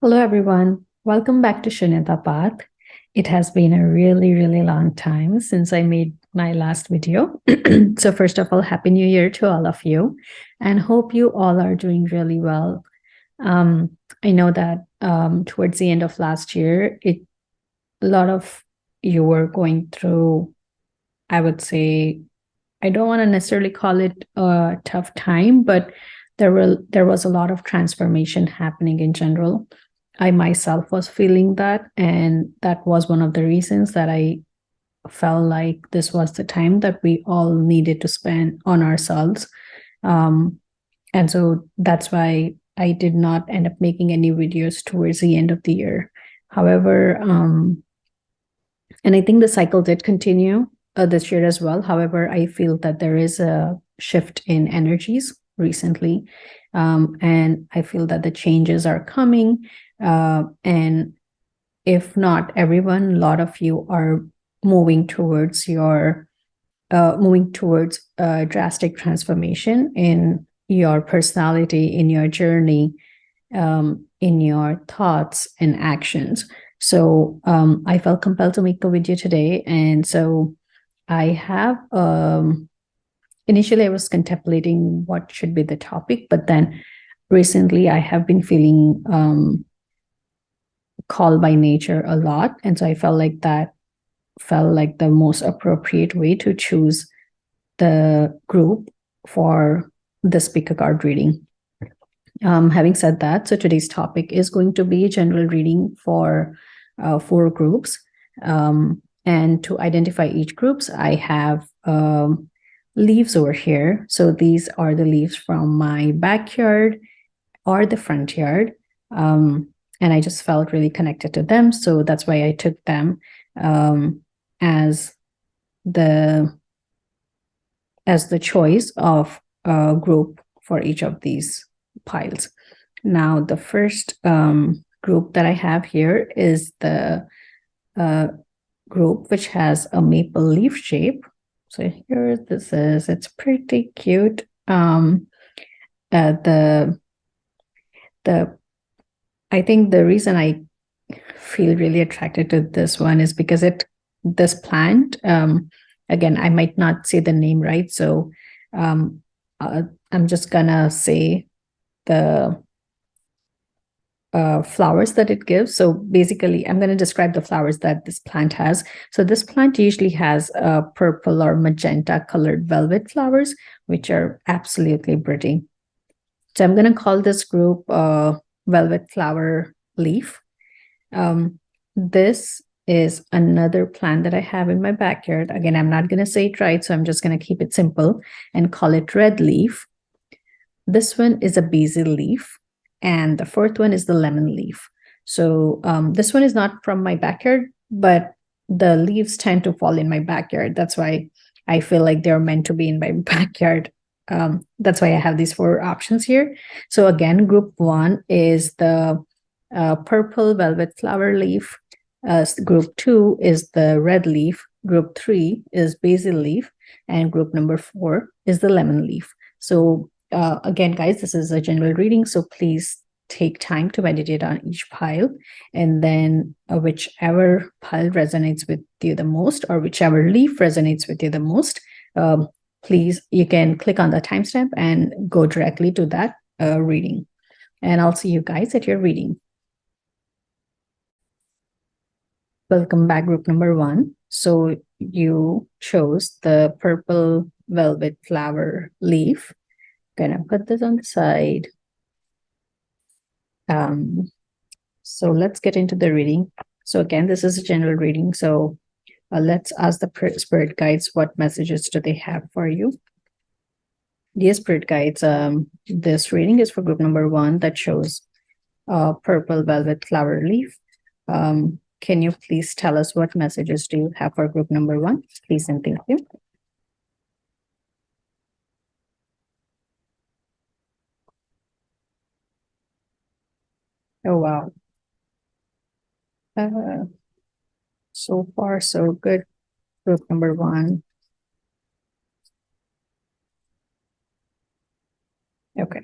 Hello, everyone. Welcome back to Shunyata Path. It has been a really, really long time since I made my last video. So, first of all, Happy New Year to all of you, and hope you all are doing really well. I know that towards the end of last year, a lot of you were going through, I would say, I don't want to necessarily call it a tough time, but there was a lot of transformation happening in general. I myself was feeling that, and that was one of the reasons that I felt like this was the time that we all needed to spend on ourselves. Um, and so that's why I did not end up making any videos towards the end of the year. However, and I think the cycle did continue this year as well. However, I feel that there is a shift in energies recently. And I feel that the changes are coming. And if not everyone, a lot of you are moving towards drastic transformation in your personality, in your journey, in your thoughts and actions. So I felt compelled to make a video today. And so I have, initially I was contemplating what should be the topic, but then recently I have been feeling called by nature a lot. And so I felt like that felt like the most appropriate way to choose the group for the speaker card reading. Having said that, so today's topic is going to be a general reading for 4 groups. And to identify each groups, I have leaves over here. So these are the leaves from my backyard or the front yard. And I just felt really connected to them. So that's why I took them as the choice of a group for each of these piles. Now, the first group that I have here is the group which has a maple leaf shape. So here this is, it's pretty cute. The I think the reason I feel really attracted to this one is because this plant, again, I might not say the name right, so I'm just gonna say the flowers that it gives. So basically, I'm going to describe the flowers that this plant has. So this plant usually has purple or magenta colored velvet flowers, which are absolutely pretty. So I'm going to call this group velvet flower leaf. This is another plant that I have in my backyard. Again, I'm not going to say it right, so I'm just going to keep it simple and call it red leaf. This one is a basil leaf, and the fourth one is the lemon leaf. So this one is not from my backyard, but the leaves tend to fall in my backyard. That's why I feel like they're meant to be in my backyard. That's why I have these 4 options here. So again, group 1 is the purple velvet flower leaf. Group 2 is the red leaf. Group 3 is basil leaf. And group number 4 is the lemon leaf. So again, guys, this is a general reading, so please take time to meditate on each pile, and then whichever pile resonates with you the most, or whichever leaf resonates with you the most, please, you can click on the timestamp and go directly to that reading. And I'll see you guys at your reading. Welcome back, group number 1. So you chose the purple velvet flower leaf. Gonna put this on the side. So let's get into the reading. So again, this is a general reading. So let's ask the spirit guides, what messages do they have for you? Dear spirit guides, this reading is for group number 1 that shows purple velvet flower leaf. Can you please tell us what messages do you have for group number 1? Please and thank you. Oh, wow. So far, so good. Group number 1. Okay.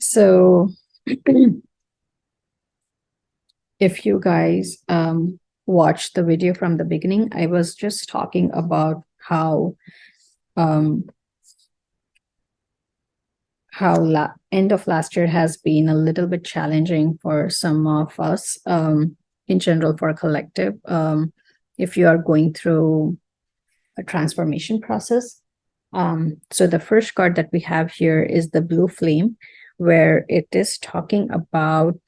So if you guys watched the video from the beginning, I was just talking about um, how end of last year has been a little bit challenging for some of us, in general for a collective. If you are going through a transformation process. So the first card that we have here is the Blue Flame, where it is talking about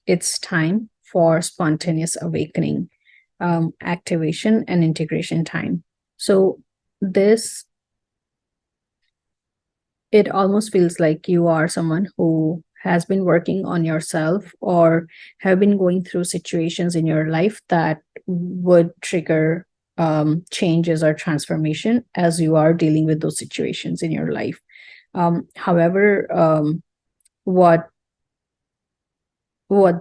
it's time for spontaneous awakening, activation, and integration time. So this, it almost feels like you are someone who has been working on yourself or have been going through situations in your life that would trigger changes or transformation as you are dealing with those situations in your life. However, what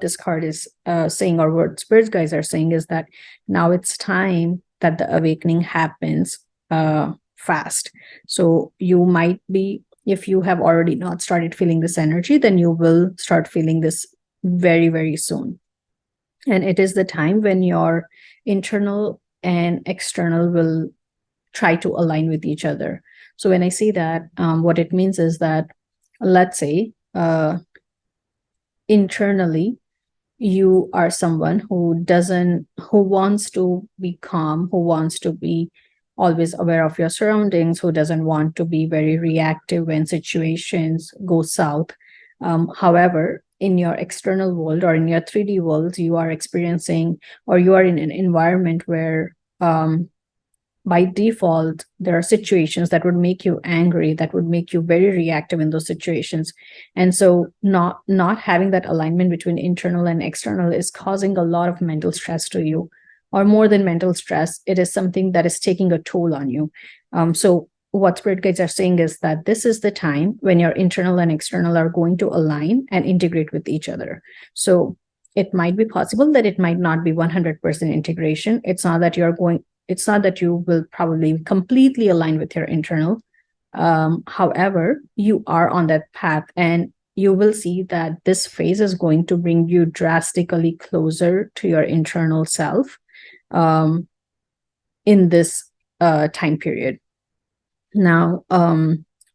this card is saying, or what spirits guys are saying, is that now it's time that the awakening happens fast. So you might be, if you have already not started feeling this energy, then you will start feeling this very, very soon. And it is the time when your internal and external will try to align with each other. So when I say that, what it means is that, let's say, internally, you are someone who wants to be calm, who wants to be always aware of your surroundings, who doesn't want to be very reactive when situations go south. However, in your external world or in your 3D world, you are experiencing, or you are in an environment where by default, there are situations that would make you angry, that would make you very reactive in those situations. And so not having that alignment between internal and external is causing a lot of mental stress to you, or more than mental stress, it is something that is taking a toll on you. So what spirit guides are saying is that this is the time when your internal and external are going to align and integrate with each other. So it might be possible that it might not be 100% integration. It's not that you will probably completely align with your internal. However, you are on that path, and you will see that this phase is going to bring you drastically closer to your internal self in this time period. Now,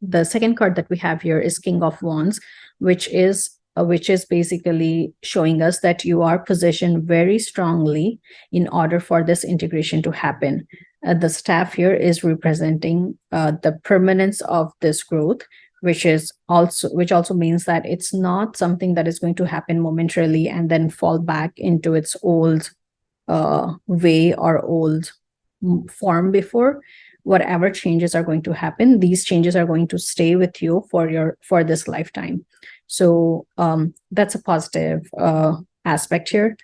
the second card that we have here is King of Wands, which is basically showing us that you are positioned very strongly in order for this integration to happen. The staff here is representing the permanence of this growth, which also means that it's not something that is going to happen momentarily and then fall back into its old way or old form before. Whatever changes are going to happen, these changes are going to stay with you for this lifetime. So that's a positive aspect here.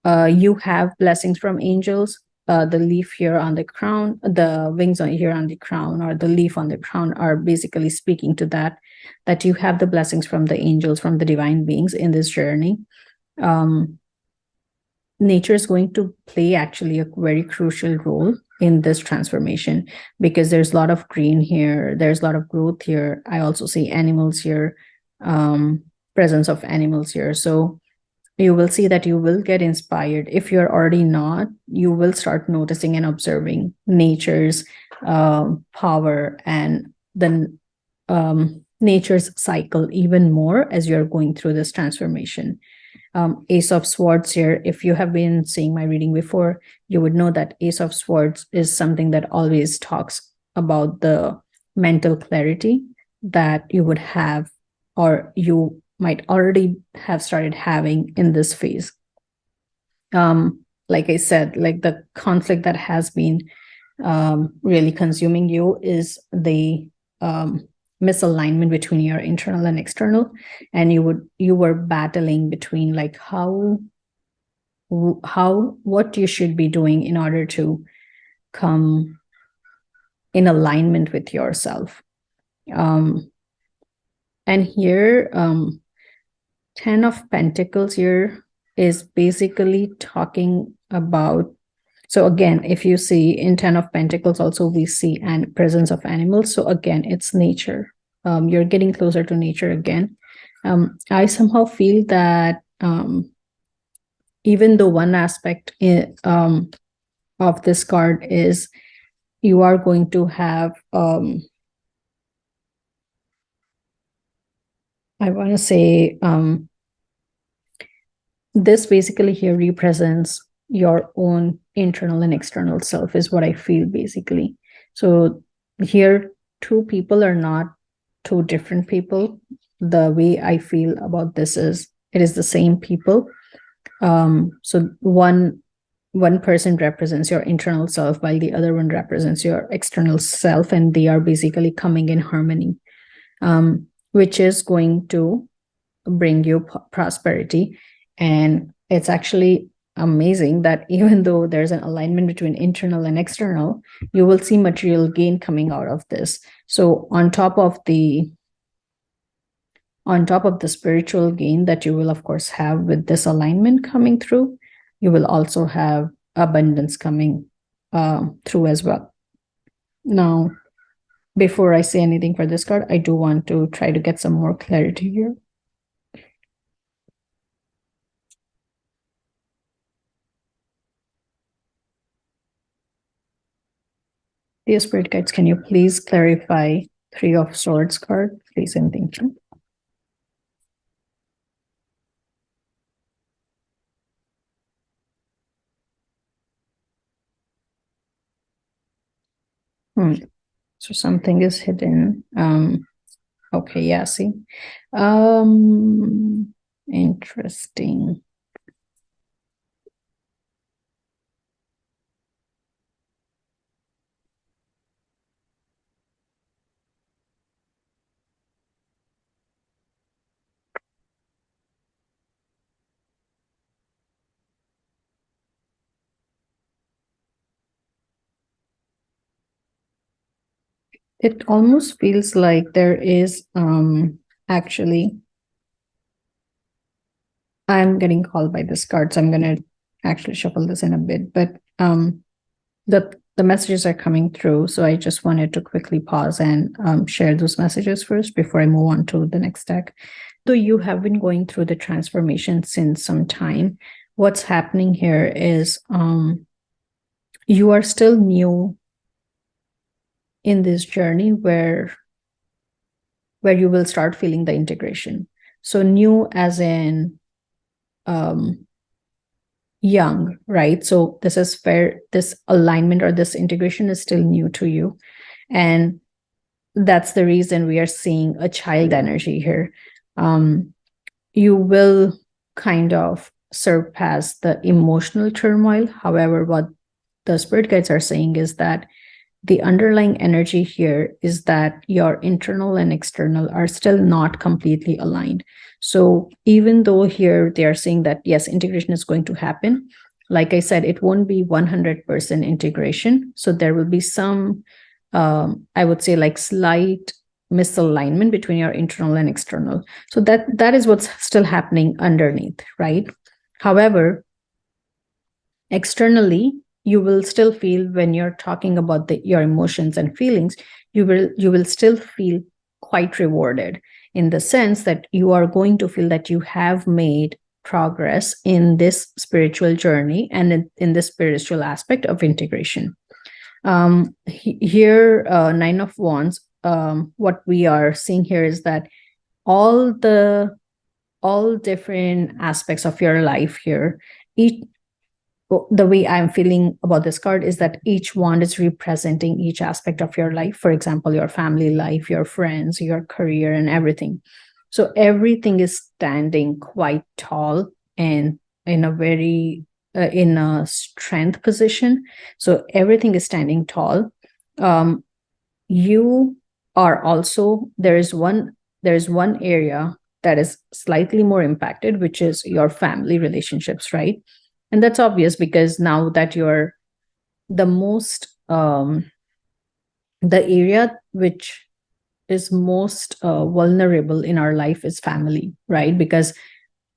You have blessings from angels. The leaf here on the crown, the wings here on the crown, or the leaf on the crown are basically speaking to that you have the blessings from the angels, from the divine beings in this journey. Nature is going to play actually a very crucial role in this transformation, because there's a lot of green here, there's a lot of growth here. I also see animals here, presence of animals here. So you will see that you will get inspired. If you're already not, you will start noticing and observing nature's power and then nature's cycle even more as you're going through this transformation. Ace of Swords here, if you have been seeing my reading before, you would know that Ace of Swords is something that always talks about the mental clarity that you would have, or you might already have started having in this phase. Like I said, like the conflict that has been really consuming you is the misalignment between your internal and external, and you were battling between like what you should be doing in order to come in alignment with yourself. And here 10 of Pentacles here is basically talking about, so again, if you see in 10 of Pentacles also we see an presence of animals. So again, it's nature. You're getting closer to nature again. I somehow feel that even though one aspect of this card is you are going to have, I want to say, this basically here represents your own internal and external self, is what I feel basically. So here, two people are not two different people. The way I feel about this is it is the same people. So one person represents your internal self while the other one represents your external self, and they are basically coming in harmony, which is going to bring you prosperity. And it's actually amazing that even though there's an alignment between internal and external, you will see material gain coming out of this. So on top of the spiritual gain that you will of course have with this alignment coming through, you will also have abundance coming through as well. Now, before I say anything for this card, I do want to try to get some more clarity here. Dear Spirit Guides, can you please clarify Three of Swords card, please, and thank you. So something is hidden. Okay, yeah, see. Interesting. It almost feels like there is actually, I'm getting called by this card, so I'm gonna actually shuffle this in a bit, but the messages are coming through, so I just wanted to quickly pause and share those messages first before I move on to the next deck. Though you have been going through the transformation since some time, what's happening here is you are still new in this journey where you will start feeling the integration. So new as in young, right? So this is where this alignment or this integration is still new to you. And that's the reason we are seeing a child energy here. You will kind of surpass the emotional turmoil. However, what the spirit guides are saying is that the underlying energy here is that your internal and external are still not completely aligned. So even though here they are saying that, yes, integration is going to happen, like I said, it won't be 100% integration. So there will be some, I would say, like slight misalignment between your internal and external. So that is what's still happening underneath, right? However, externally, you will still feel, when you're talking about your emotions and feelings, you will still feel quite rewarded, in the sense that you are going to feel that you have made progress in this spiritual journey and in this spiritual aspect of integration. Here, Nine of Wands, what we are seeing here is that all different aspects of your life here, the way I'm feeling about this card is that each wand is representing each aspect of your life. For example, your family life, your friends, your career, and everything. So everything is standing quite tall and in a very in a strength position. So everything is standing tall. You are also, there is one area that is slightly more impacted, which is your family relationships, right? And that's obvious because now that you're the most, the area which is most vulnerable in our life is family, right? Because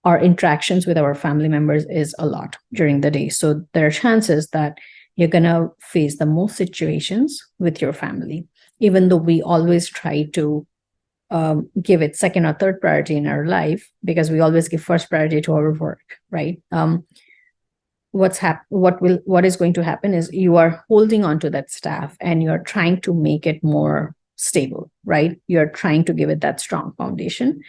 our interactions with our family members is a lot during the day. So there are chances that you're going to face the most situations with your family, even though we always try to give it second or third priority in our life, because we always give first priority to our work, right? What is going to happen is you are holding on to that staff and you're trying to make it more stable, right? You're trying to give it that strong foundation.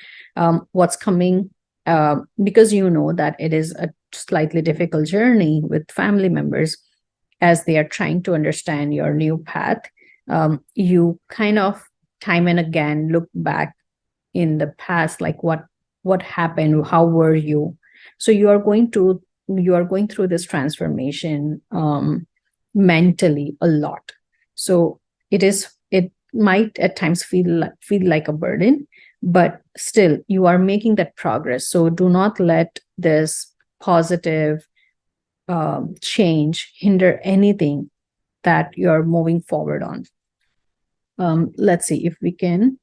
What's coming, because you know that it is a slightly difficult journey with family members as they are trying to understand your new path. You kind of time and again look back in the past, like what happened, how were you. So you are going through this transformation mentally a lot. So it might at times feel like a burden, but still you are making that progress. So do not let this positive change hinder anything that you're moving forward on. Let's see if we can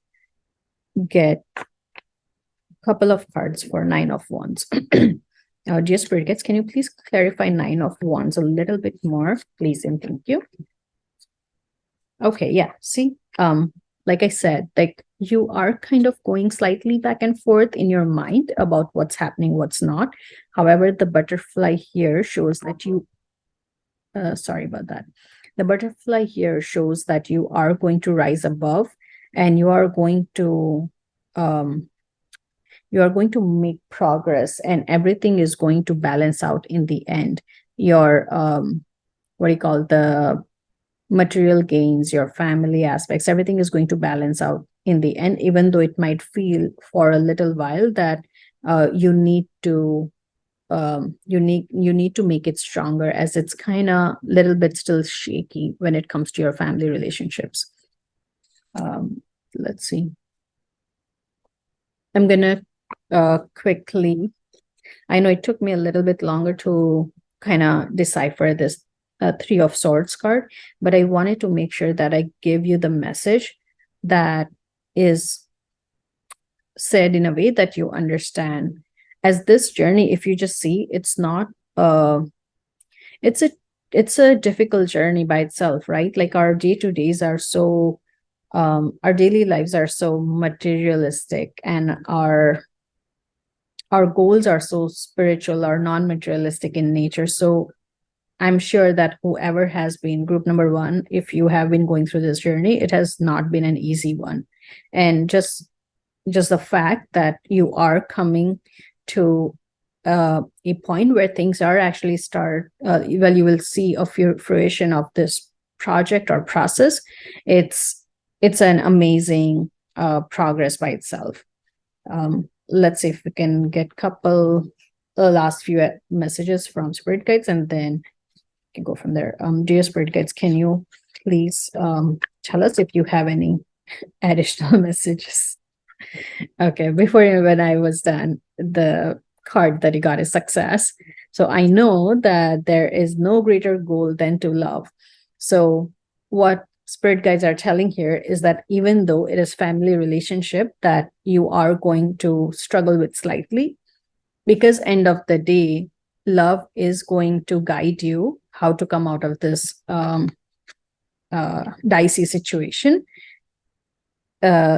get a couple of cards for Nine of Wands. Dear Spirit Guides, can you please clarify Nine of Wands a little bit more, please, and thank you. Okay, yeah, see, like I said, like you are kind of going slightly back and forth in your mind about what's happening, what's not. However, the butterfly here shows that you, sorry about that. The butterfly here shows that you are going to rise above, and you are going to make progress, and everything is going to balance out in the end. Your what do you call, the material gains, your family aspects, everything is going to balance out in the end, even though it might feel for a little while that you need to make it stronger, as it's kind of a little bit still shaky when it comes to your family relationships. Let's see. I'm gonna quickly, I know it took me a little bit longer to kind of decipher this Three of Swords card, but I wanted to make sure that I give you the message that is said in a way that you understand. As this journey, if you just see, it's not it's a difficult journey by itself, right? Like our day-to-days are so our daily lives are so materialistic, and our goals are so spiritual or non-materialistic in nature. So I'm sure that whoever has been group number one, if you have been going through this journey, it has not been an easy one. And just the fact that you are coming to a point where things are actually well, you will see a fruition of this project or process. It's an amazing progress by itself. Let's see if we can get couple the last few messages from Spirit Guides, and then can go from there. Dear Spirit Guides, can you please tell us if you have any additional messages? Okay, when I was done, the card that you got is success. So I know that there is no greater goal than to love. So what Spirit Guides are telling here is that even though it is family relationship that you are going to struggle with slightly, because end of the day, love is going to guide you how to come out of this dicey situation.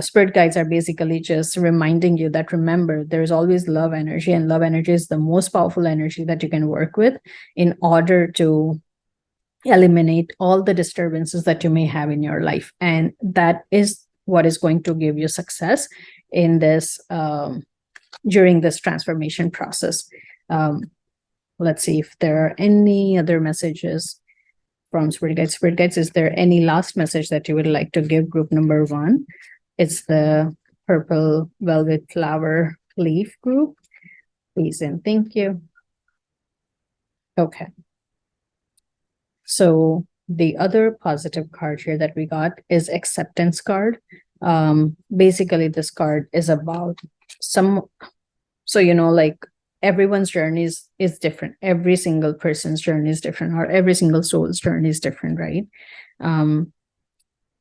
Spirit Guides are basically just reminding you that, remember, there's always love energy, and love energy is the most powerful energy that you can work with in order to eliminate all the disturbances that you may have in your life. And that is what is going to give you success in this during this transformation process. Let's see if there are any other messages from Spirit Guides. Spirit Guides, is there any last message that you would like to give group number one? It's the purple velvet flower leaf group. Please and thank you. Okay. So the other positive card here that we got is acceptance card. Basically, this card is about so like everyone's journey is different. Every single person's journey is different, or every single soul's journey is different, right?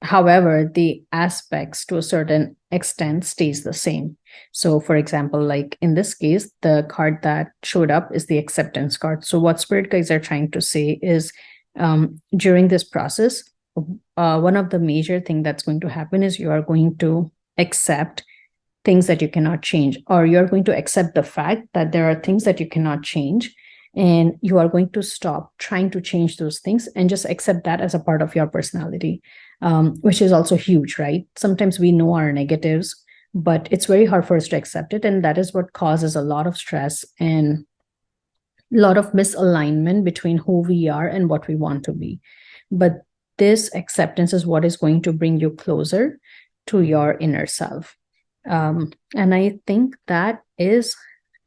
However, the aspects to a certain extent stays the same. So for example, like in this case, the card that showed up is the acceptance card. So what Spirit Guides are trying to say is during this process, one of the major thing that's going to happen is you are going to accept things that you cannot change, or you're going to accept the fact that there are things that you cannot change, and you are going to stop trying to change those things and just accept that as a part of your personality, which is also huge, right? Sometimes we know our negatives, but it's very hard for us to accept it. And that is what causes a lot of stress and a lot of misalignment between who we are and what we want to be. But this acceptance is what is going to bring you closer to your inner self. And I think that is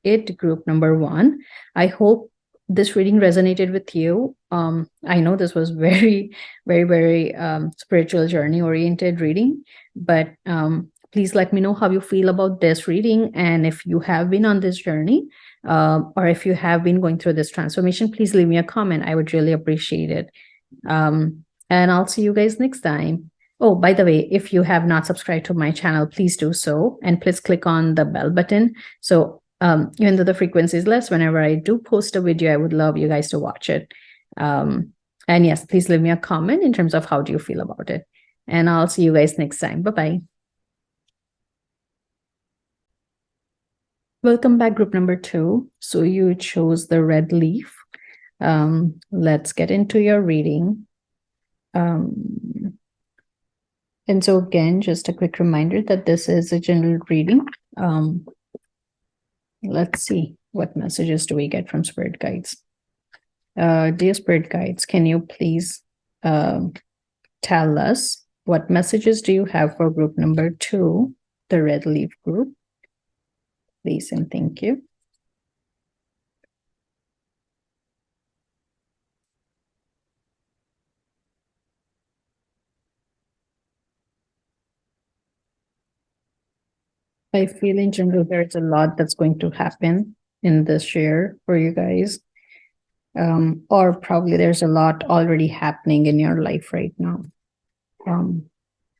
it, group number 1. I hope this reading resonated with you. I know this was very, very, very spiritual journey oriented reading, but please let me know how you feel about this reading. And if you have been on this journey, or if you have been going through this transformation, please leave me a comment. I would really appreciate it. And I'll see you guys next time. Oh, by the way, if you have not subscribed to my channel, please do so. And please click on the bell button. So even though the frequency is less, whenever I do post a video, I would love you guys to watch it. And yes, please leave me a comment in terms of how do you feel about it. And I'll see you guys next time. Bye-bye. Welcome back, group number 2. So you chose the red leaf. Let's get into your reading. And so again, just a quick reminder that this is a general reading. Let's see, what messages do we get from spirit guides? Dear spirit guides, can you please tell us what messages do you have for group number 2, the red leaf group? Please and thank you. I feel in general there's a lot that's going to happen in this year for you guys. Or probably there's a lot already happening in your life right now.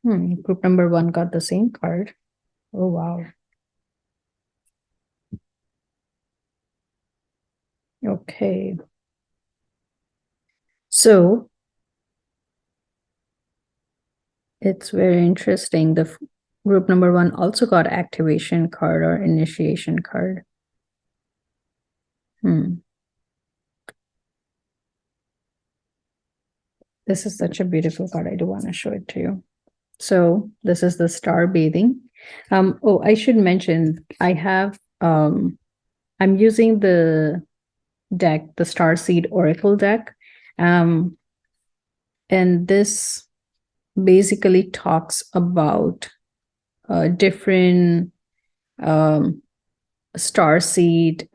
Group number 1 got the same card. Oh, wow. Okay. So it's very interesting. The group number 1 also got activation card or initiation card. This is such a beautiful card. I do want to show it to you. So this is the star bathing. Oh, I should mention, I have, I'm using the deck, the Starseed Oracle deck. And this basically talks about different starseed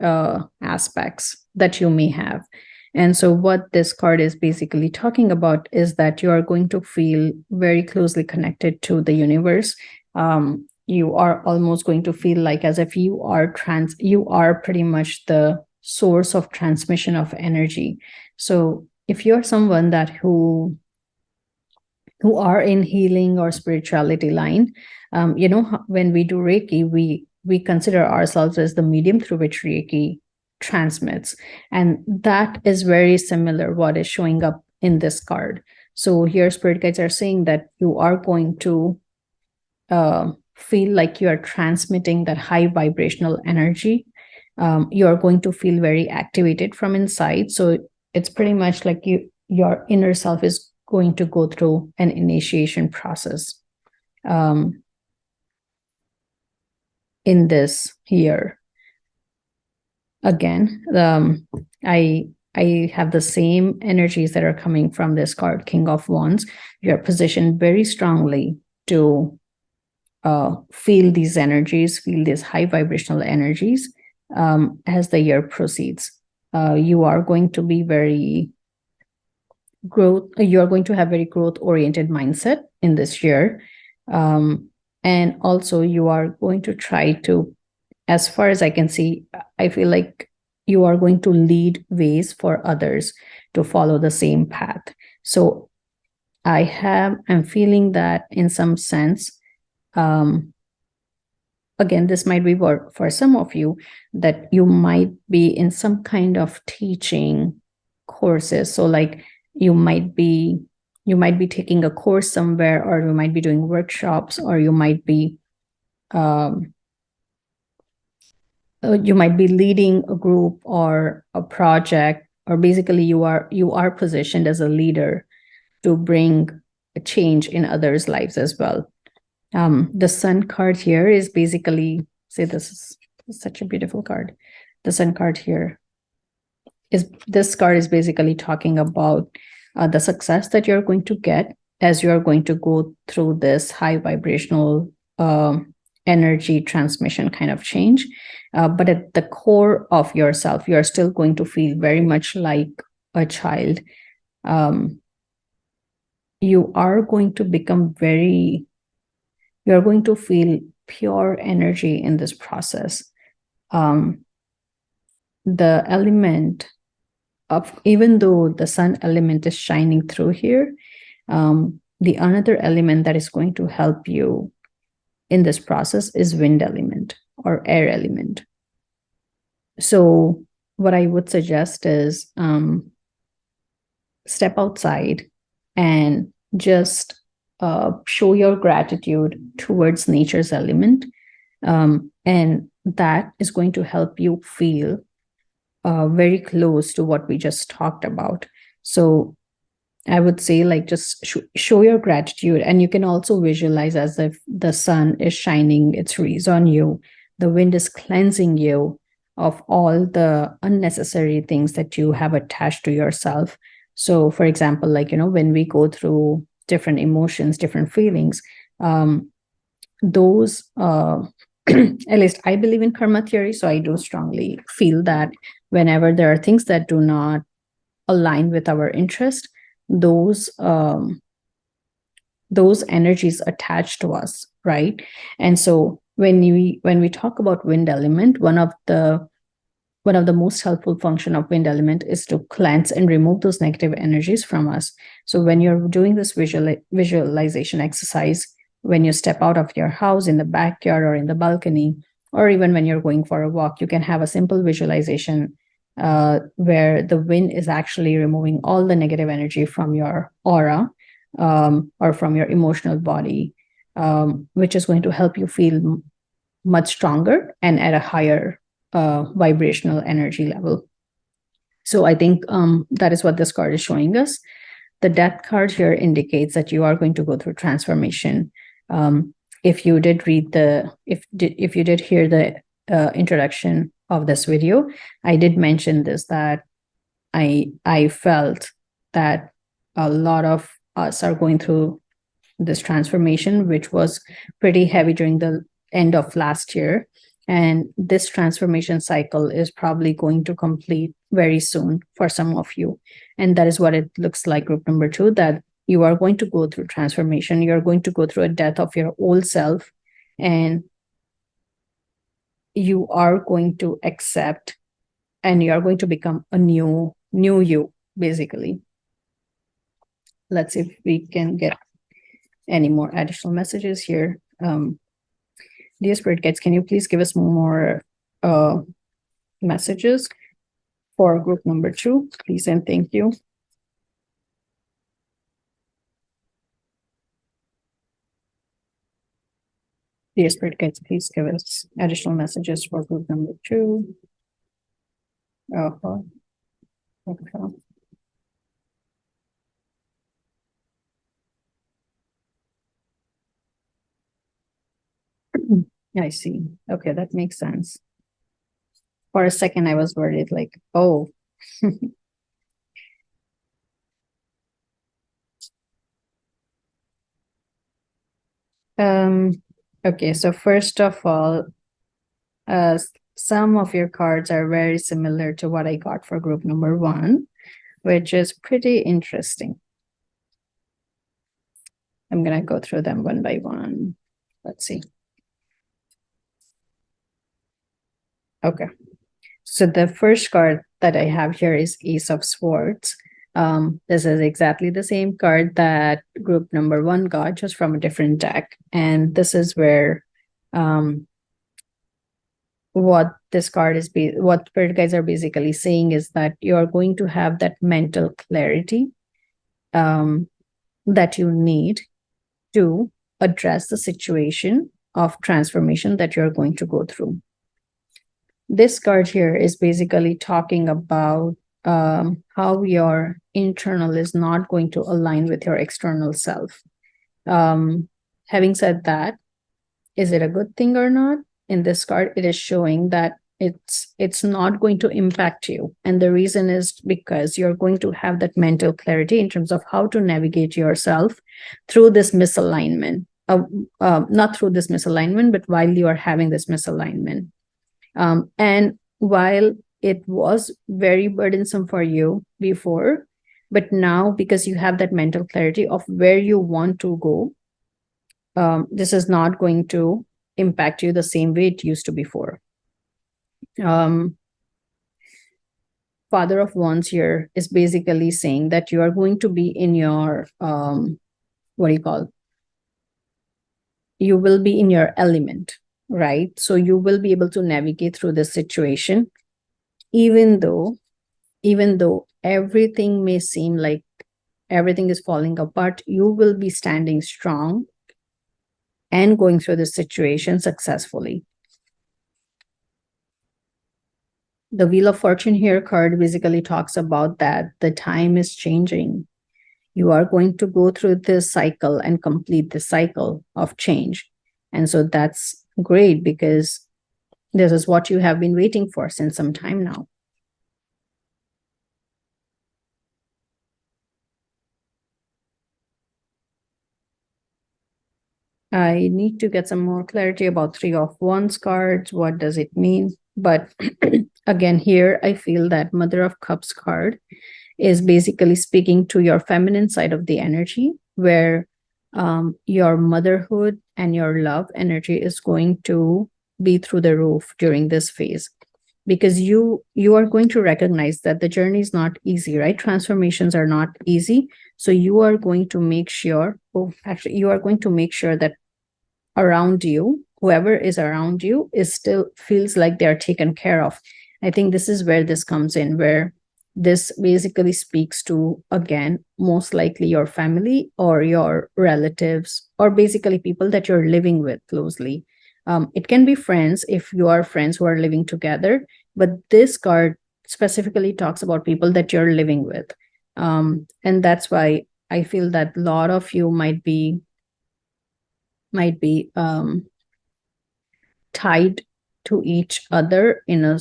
aspects that you may have. And so what this card is basically talking about is that you are going to feel very closely connected to the universe. You are almost going to feel like as if you are pretty much the source of transmission of energy. So if you're someone that who are in healing or spirituality line, you know, when we do Reiki, we consider ourselves as the medium through which Reiki transmits. And that is very similar what is showing up in this card. So here spirit guides are saying that you are going to feel like you are transmitting that high vibrational energy. You are going to feel very activated from inside. So it's pretty much like your inner self is going to go through an initiation process in this year. Again, I have the same energies that are coming from this card, King of Wands. You're positioned very strongly to feel these energies, feel these high vibrational energies as the year proceeds. You are going to be you're going to have very growth-oriented mindset in this year. And also you are going to try to, as far as I can see, I feel like you are going to lead ways for others to follow the same path. So I'm feeling that in some sense, again, this might be for some of you, that you might be in some kind of teaching courses. So like you might be taking a course somewhere, or you might be doing workshops, or you might be you might be leading a group or a project, or basically you are positioned as a leader to bring a change in others' lives as well. The Sun card here is basically, say this is such a beautiful card. The Sun card here is, this card is basically talking about the success that you're going to get as you're going to go through this high vibrational energy transmission kind of change. But at the core of yourself, you're still going to feel very much like a child. You are going to become you're going to feel pure energy in this process. The element of, even though the sun element is shining through here, the another element that is going to help you in this process is wind element or air element. So what I would suggest is step outside and just show your gratitude towards nature's element. And that is going to help you feel very close to what we just talked about. So I would say, like, just show your gratitude, and you can also visualize as if the sun is shining its rays on you. The wind is cleansing you of all the unnecessary things that you have attached to yourself. So, for example, like, when we go through different emotions, different feelings, those, at least I believe in karma theory, so I do strongly feel that whenever there are things that do not align with our interest, those energies attached to us, right? And so when we talk about wind element, one of the most helpful function of wind element is to cleanse and remove those negative energies from us. So when you're doing this visualization exercise, when you step out of your house in the backyard or in the balcony, or even when you're going for a walk, you can have a simple visualization where the wind is actually removing all the negative energy from your aura, or from your emotional body, which is going to help you feel much stronger and at a higher vibrational energy level. So I think that is what this card is showing us. The Death card here indicates that you are going to go through transformation. If you did read if you did hear the introduction of this video, I did mention this, that I felt that a lot of us are going through this transformation, which was pretty heavy during the end of last year. And this transformation cycle is probably going to complete very soon for some of you. And that is what it looks like, group number 2, that you are going to go through transformation. You're going to go through a death of your old self, and you are going to accept, and you are going to become a new you, basically. Let's see if we can get any more additional messages here. Dear Spirit Guides, can you please give us more messages for group number 2, please and thank you. Dear Spirit Guides, please give us additional messages for group number 2. Okay. I see. Okay, that makes sense. For a second, I was worried, like, oh. Okay, so first of all, some of your cards are very similar to what I got for group number 1, which is pretty interesting. I'm going to go through them one by one. Let's see. Okay. So the first card that I have here is Ace of Swords. This is exactly the same card that group number 1 got, just from a different deck. And this is where what this card is, what Spirit Guides are basically saying is that you're going to have that mental clarity that you need to address the situation of transformation that you're going to go through. this card here is basically talking about how your internal is not going to align with your external self. Having said that, is it a good thing or not? In this card, it is showing that it's not going to impact you, and the reason is because you're going to have that mental clarity in terms of how to navigate yourself through this misalignment. Not through this misalignment, but while you are having this misalignment. And while it was very burdensome for you before, but now because you have that mental clarity of where you want to go, this is not going to impact you the same way it used to before. Father of Wands here is basically saying that you are going to be in your, what do you call? You will be in your element, right? So you will be able to navigate through this situation, even though everything may seem like everything is falling apart, you will be standing strong and going through this situation successfully. The Wheel of Fortune here card basically talks about that the time is changing. You are going to go through this cycle and complete the cycle of change. And so that's great because this is what you have been waiting for since some time now. I need to get some more clarity about Three of Wands cards. What does it mean? But again, here I feel that Mother of Cups card is basically speaking to your feminine side of the energy, where your motherhood and your love energy is going to be through the roof during this phase, because you are going to recognize that the journey is not easy, right? Transformations are not easy. So you are going to make sure, you are going to make sure that around you, whoever is around you, is still feels like they are taken care of. I think this is where this comes in, where this basically speaks to, again, most likely your family or your relatives, or basically people that you're living with closely. It can be friends if you are friends who are living together, but this card specifically talks about people that you're living with. And that's why I feel that a lot of you might be tied to each other in a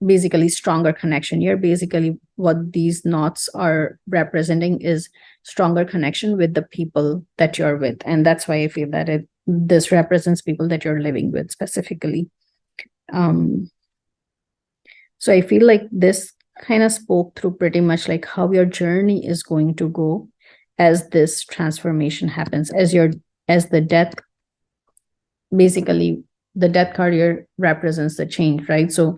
basically stronger connection. Here, basically what these knots are representing is stronger connection with the people that you're with. And that's why I feel that this represents people that you're living with specifically. So I feel like this kind of spoke through pretty much like how your journey is going to go as this transformation happens, as the death, basically the death card here represents the change, right? So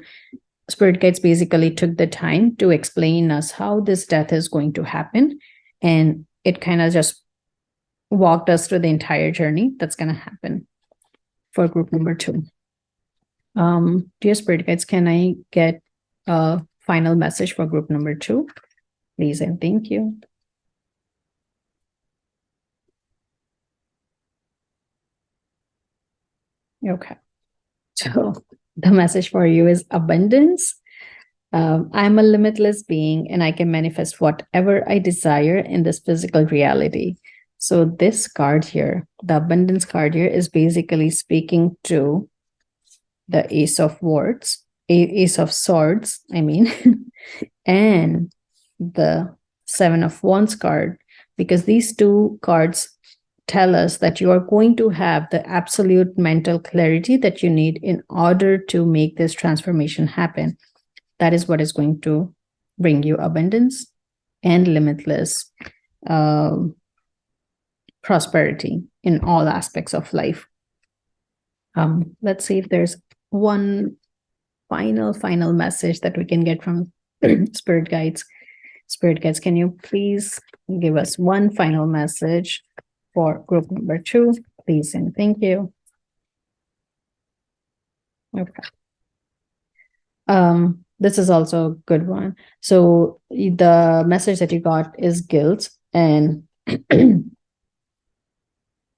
Spirit guides basically took the time to explain us how this death is going to happen, and it kind of just walked us through the entire journey that's going to happen for group number 2. Dear Spirit guides, can I get a final message for group number 2, please and thank you. Okay, so the message for you is abundance. I'm a limitless being and I can manifest whatever I desire in this physical reality. So this card here, the abundance card here, is basically speaking to the Ace of Swords, I mean, and the Seven of Wands card, because these two cards tell us that you are going to have the absolute mental clarity that you need in order to make this transformation happen. That is what is going to bring you abundance and limitless prosperity in all aspects of life. Let's see if there's one final message that we can get from Spirit guides. Spirit guides, can you please give us one final message for group number 2, please and thank you. Okay. This is also a good one. So the message that you got is guilt, and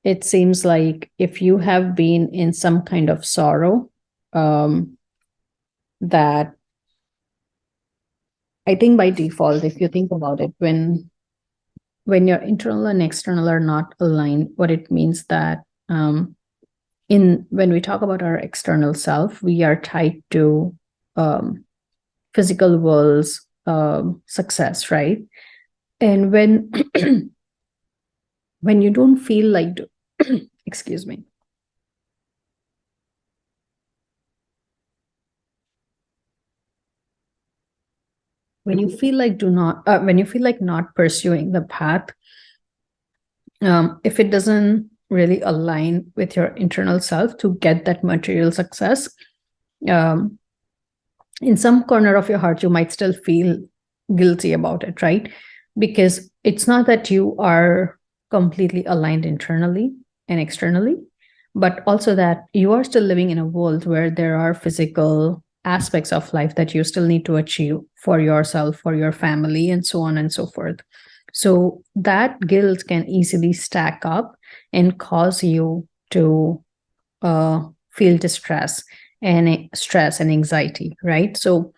it seems like if you have been in some kind of sorrow, that I think by default, if you think about it, when your internal and external are not aligned, what it means that in when we talk about our external self, we are tied to um, physical world's success, right? And when you don't feel like excuse me, when you feel like do not when you feel like not pursuing the path, if it doesn't really align with your internal self to get that material success, um, in some corner of your heart you might still feel guilty about it, right? Because it's not that you are completely aligned internally and externally, but also that you are still living in a world where there are physical aspects of life that you still need to achieve for yourself, for your family, and so on and so forth. So that guilt can easily stack up and cause you to feel distress and stress and anxiety, right? So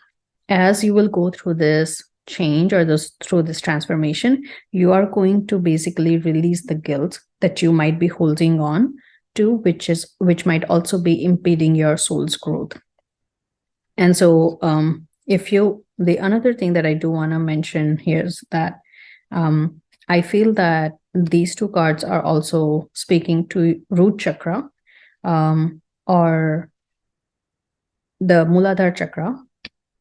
as you will go through this change or this through this transformation, you are going to basically release the guilt that you might be holding on to, which might also be impeding your soul's growth. And so if you the another thing that I do want to mention here is that I feel that these two cards are also speaking to root chakra, or the Muladhara chakra,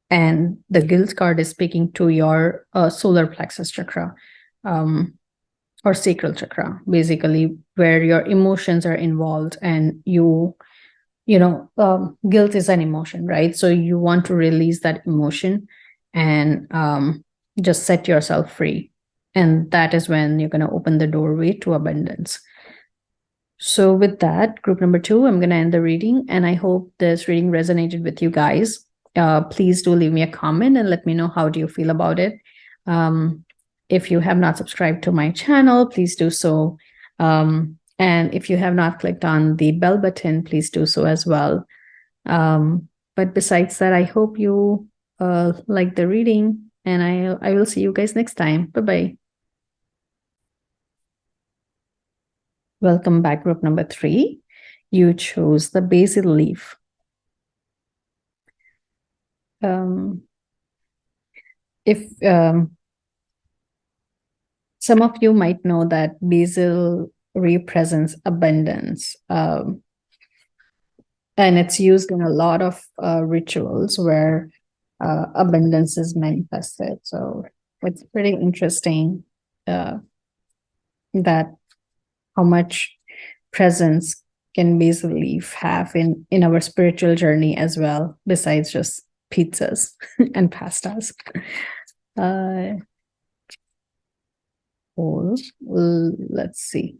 and the guilt card is speaking to your solar plexus chakra, um, or sacral chakra, basically where your emotions are involved, and guilt is an emotion, right? So you want to release that emotion and just set yourself free, and that is when you're going to open the doorway to abundance. So, with that, group number 2, I'm going to end the reading, and I hope this reading resonated with you guys. Please do leave me a comment and let me know how do you feel about it. If you have not subscribed to my channel, please do so. And if you have not clicked on the bell button, please do so as well. But besides that, I hope you like the reading, and I will see you guys next time. Bye bye. Welcome back, group number 3. You chose the basil leaf. If some of you might know that basil represents abundance, and it's used in a lot of rituals where abundance is manifested. So it's pretty interesting that how much presence can basil leaf have in our spiritual journey as well, besides just pizzas and pastas. Let's see.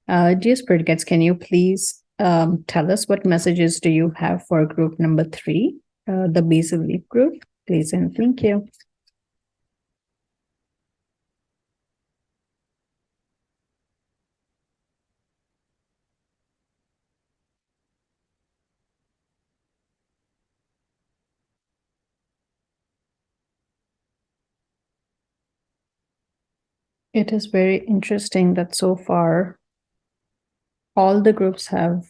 Dear Spirit Guides, can you please tell us what messages do you have for group number 3, the Basil Leaf group? Please and thank you. It is very interesting that so far all the groups have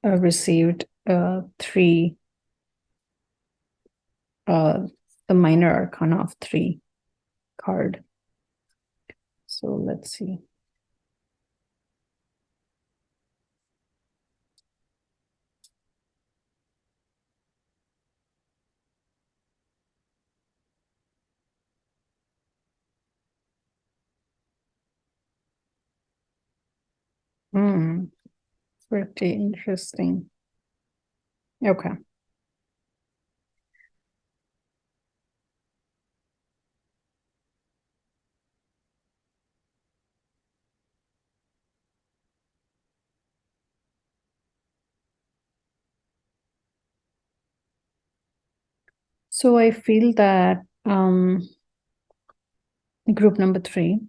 received 3, the minor arcana of 3 card. So let's see. Pretty interesting. Okay. So I feel that group number 3,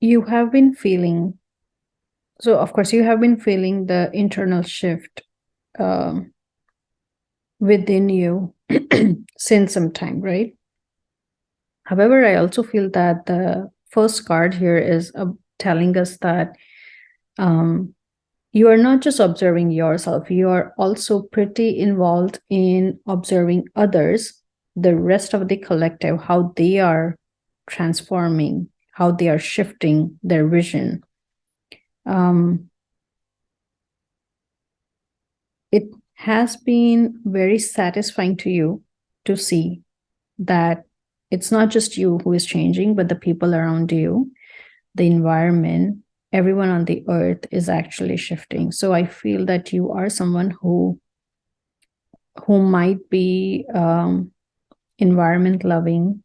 you have been feeling, so of course you have been feeling the internal shift within you since some time, right? However, I also feel that the first card here is telling us that um, you are not just observing yourself, you are also pretty involved in observing others, the rest of the collective, how they are transforming, how they are shifting their vision. Um, it has been very satisfying to you to see that it's not just you who is changing, but the people around you, the environment, everyone on the earth is actually shifting. So I feel that you are someone who might be environment loving,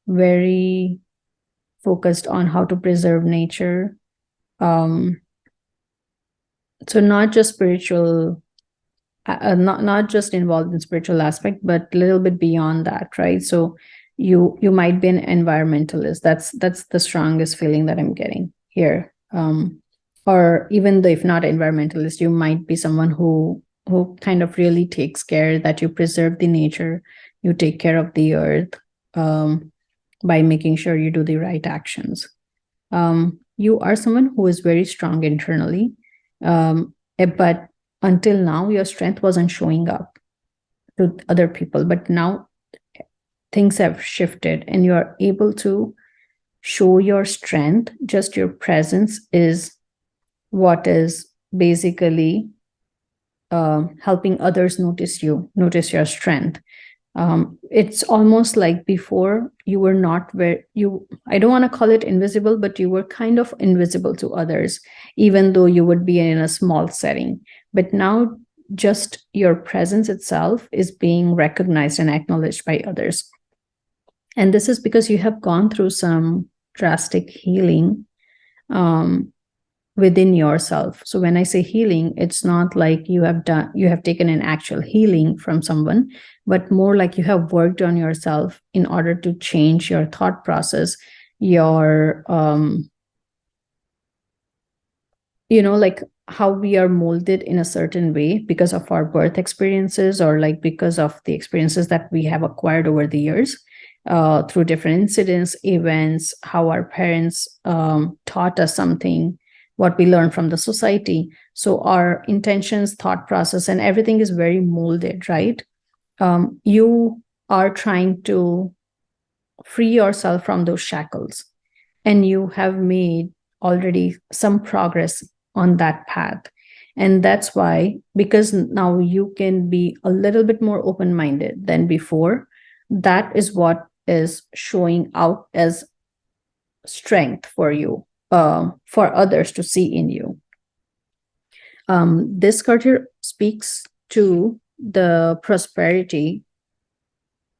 very focused on how to preserve nature. Um, so not just spiritual, not just involved in spiritual aspect, but a little bit beyond that, right? So you might be an environmentalist. That's the strongest feeling that I'm getting here. Or even though if not environmentalist, you might be someone who kind of really takes care that you preserve the nature, you take care of the earth, by making sure you do the right actions. You are someone who is very strong internally, but until now your strength wasn't showing up to other people, but now things have shifted and you are able to show your strength. Just your presence is what is basically helping others notice your strength. It's almost like before you were not where you, I don't want to call it invisible, but you were kind of invisible to others, even though you would be in a small setting. But now just your presence itself is being recognized and acknowledged by others. And this is because you have gone through some drastic healing um, within yourself. So when I say healing, it's not like you have taken an actual healing from someone, but more like you have worked on yourself in order to change your thought process, your like how we are molded in a certain way because of our birth experiences, or like because of the experiences that we have acquired over the years, through different incidents, events, how our parents taught us something, what we learned from the society. So our intentions, thought process, and everything is very molded, right? You are trying to free yourself from those shackles, and you have made already some progress on that path. And that's why, because now you can be a little bit more open minded than before, that is what is showing out as strength for you, for others to see in you. This card here speaks to the prosperity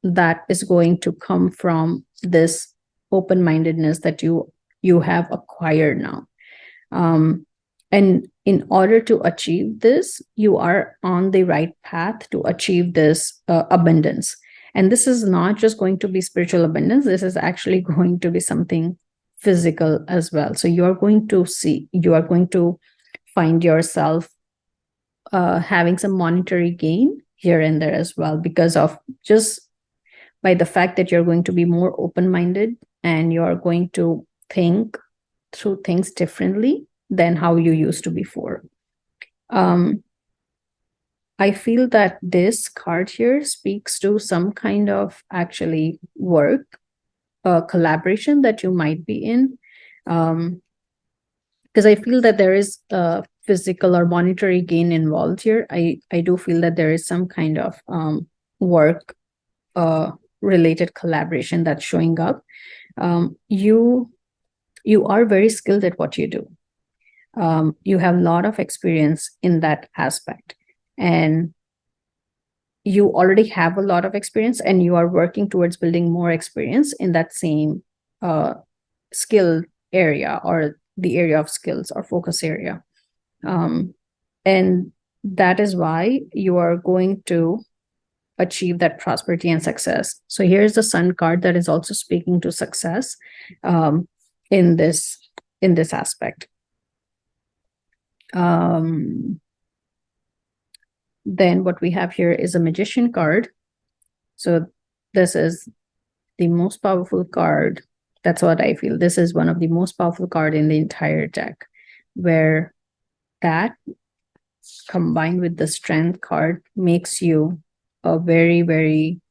that is going to come from this open-mindedness that you have acquired now. And in order to achieve this, you are on the right path to achieve this abundance. And this is not just going to be spiritual abundance, this is actually going to be something physical as well. So you are going to find yourself having some monetary gain here and there as well, because of just by the fact that you're going to be more open-minded and you're going to think through things differently than how you used to before. I feel that this card here speaks to some kind of actually work, collaboration that you might be in. Because I feel that there is a physical or monetary gain involved here. I do feel that there is some kind of work related collaboration that's showing up. You are very skilled at what you do. You have a lot of experience in that aspect, and you already have a lot of experience, and you are working towards building more experience in that same skill area, or the area of skills or focus area. And that is why you are going to achieve that prosperity and success. So here's the Sun card that is also speaking to success in this aspect. Then what we have here is a magician card. So this is the most powerful card. That's what I feel. This is one of the most powerful card in the entire deck, where that combined with the strength card makes you a very, very,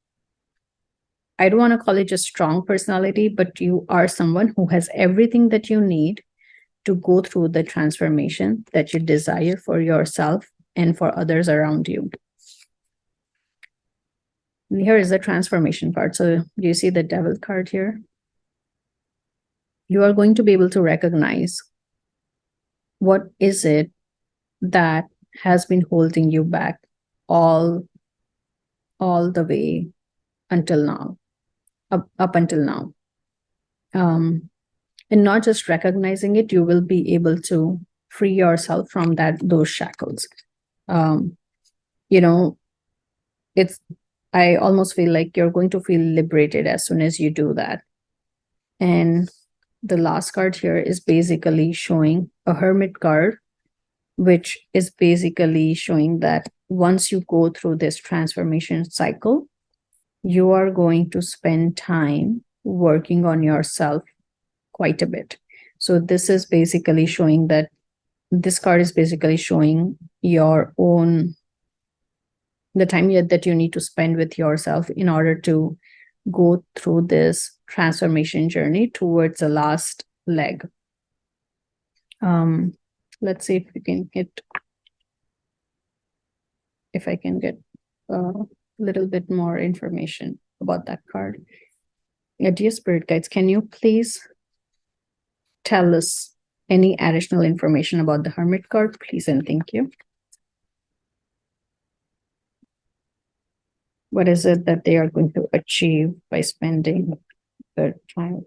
I don't want to call it just strong personality, but you are someone who has everything that you need to go through the transformation that you desire for yourself and for others around you. And here is the transformation part. So do you see the devil card here? You are going to be able to recognize what is it that has been holding you back all the way until now, up until now. And not just recognizing it, you will be able to free yourself from those shackles. You know, I almost feel like you're going to feel liberated as soon as you do that. And the last card here is basically showing a hermit card, which is basically showing that once you go through this transformation cycle, you are going to spend time working on yourself quite a bit. So this is basically showing that this card is basically showing your own, the time that you need to spend with yourself in order to go through this transformation journey towards the last leg. Let's see if we can get, if I can get a little bit more information about that card. Dear spirit guides, can you please tell us any additional information about the hermit card, please and thank you. What is it that they are going to achieve by spending their time?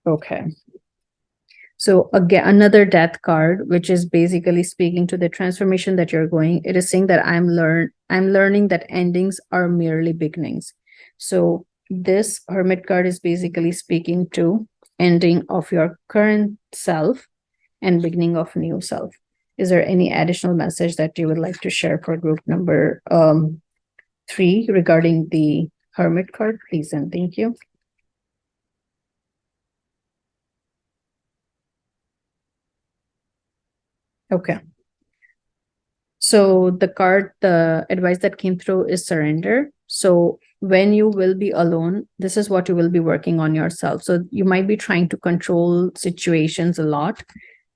Okay. So again, another death card, which is basically speaking to the transformation that you're going. It is saying that I'm learning that endings are merely beginnings. So this hermit card is basically speaking to ending of your current self and beginning of new self. Is there any additional message that you would like to share for group number 3 regarding the hermit card, please and thank you? Okay. So the advice that came through is surrender. So when you will be alone, this is what you will be working on yourself. So you might be trying to control situations a lot.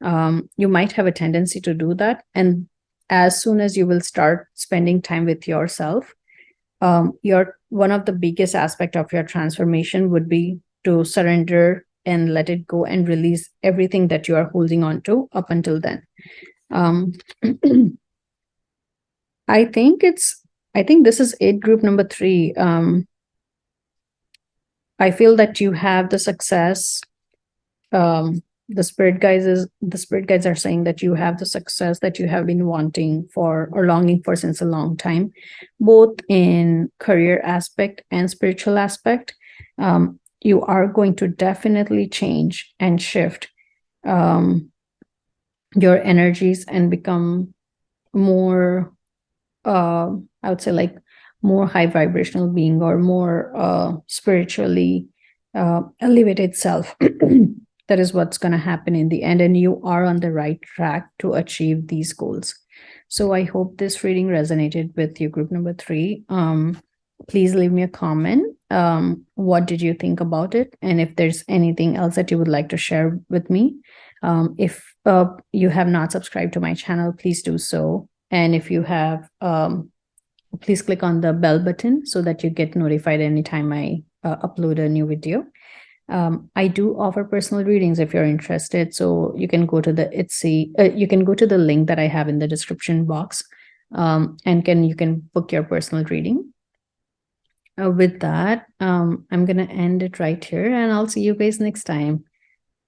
You might have a tendency to do that. And as soon as you will start spending time with yourself, one of the biggest aspect of your transformation would be to surrender and let it go and release everything that you are holding on to up until then. I think this is it, group number 3. I feel that you have the success. The spirit guides are saying that you have the success that you have been wanting for or longing for since a long time, both in career aspect and spiritual aspect. You are going to definitely change and shift your energies and become more, I would say, like more high vibrational being or more spiritually elevated self. That is what's going to happen in the end, and you are on the right track to achieve these goals. So I hope this reading resonated with you, group number 3. Please leave me a comment. What did you think about it? And if there's anything else that you would like to share with me, if you have not subscribed to my channel, please do so. And if you have, please click on the bell button so that you get notified anytime I upload a new video. I do offer personal readings if you're interested. So you can go to the link that I have in the description box, and you can book your personal reading. With that, I'm going to end it right here, and I'll see you guys next time.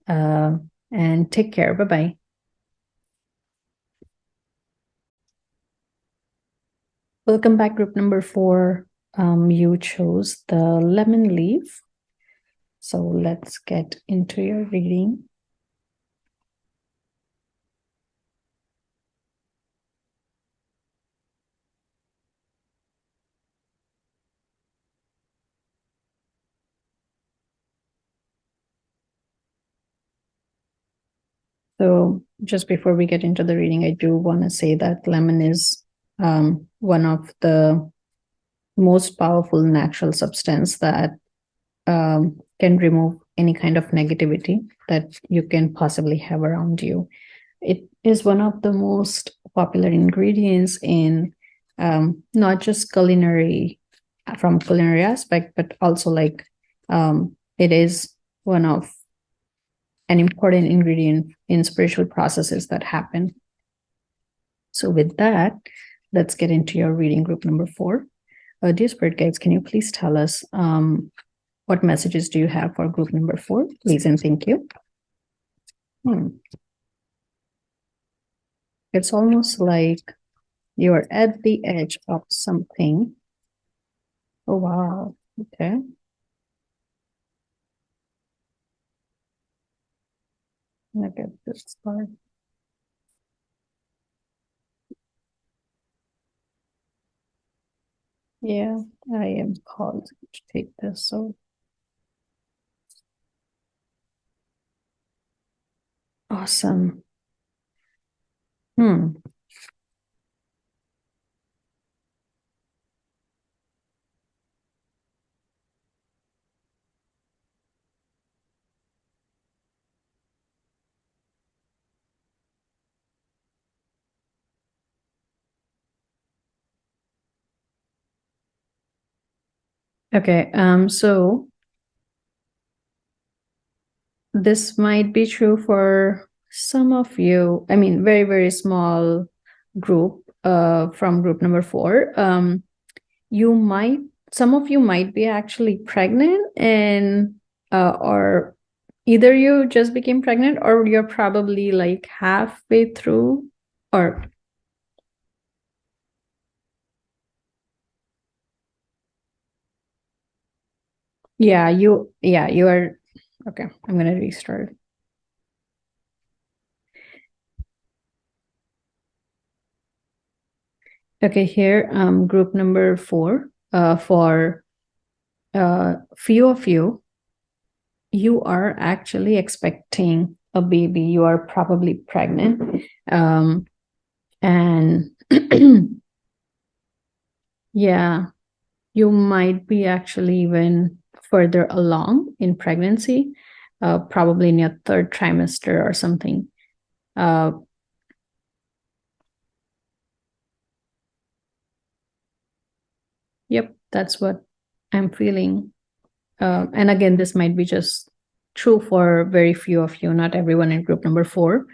And take care. Bye-bye. Welcome back, group number 4. You chose the lemon leaf. So let's get into your reading. So just before we get into the reading, I do want to say that lemon is one of the most powerful natural substance that can remove any kind of negativity that you can possibly have around you. It is one of the most popular ingredients in not just culinary, from culinary aspect, but also like it is one of an important ingredient in spiritual processes that happen. So with that, let's get into your reading group number 4. Dear Spirit Guides, can you please tell us what messages do you have for group number 4? Please and thank you. It's almost like you're at the edge of something. Oh, wow. Okay. Look at this part. Yeah, I am called to take this. So awesome. Okay. So this might be true for some of you. I mean, very, very small group from group number 4. You might, some of you might be actually pregnant, and or either you just became pregnant or you're probably like halfway through, or you are. Okay, I'm gonna restart. Okay, here group number 4, for few of you, you are actually expecting a baby. You are probably pregnant, and yeah, you might be actually even further along in pregnancy, probably in your 3rd trimester or something. Yep, that's what I'm feeling. And again, this might be just true for very few of you, not everyone in group number 4.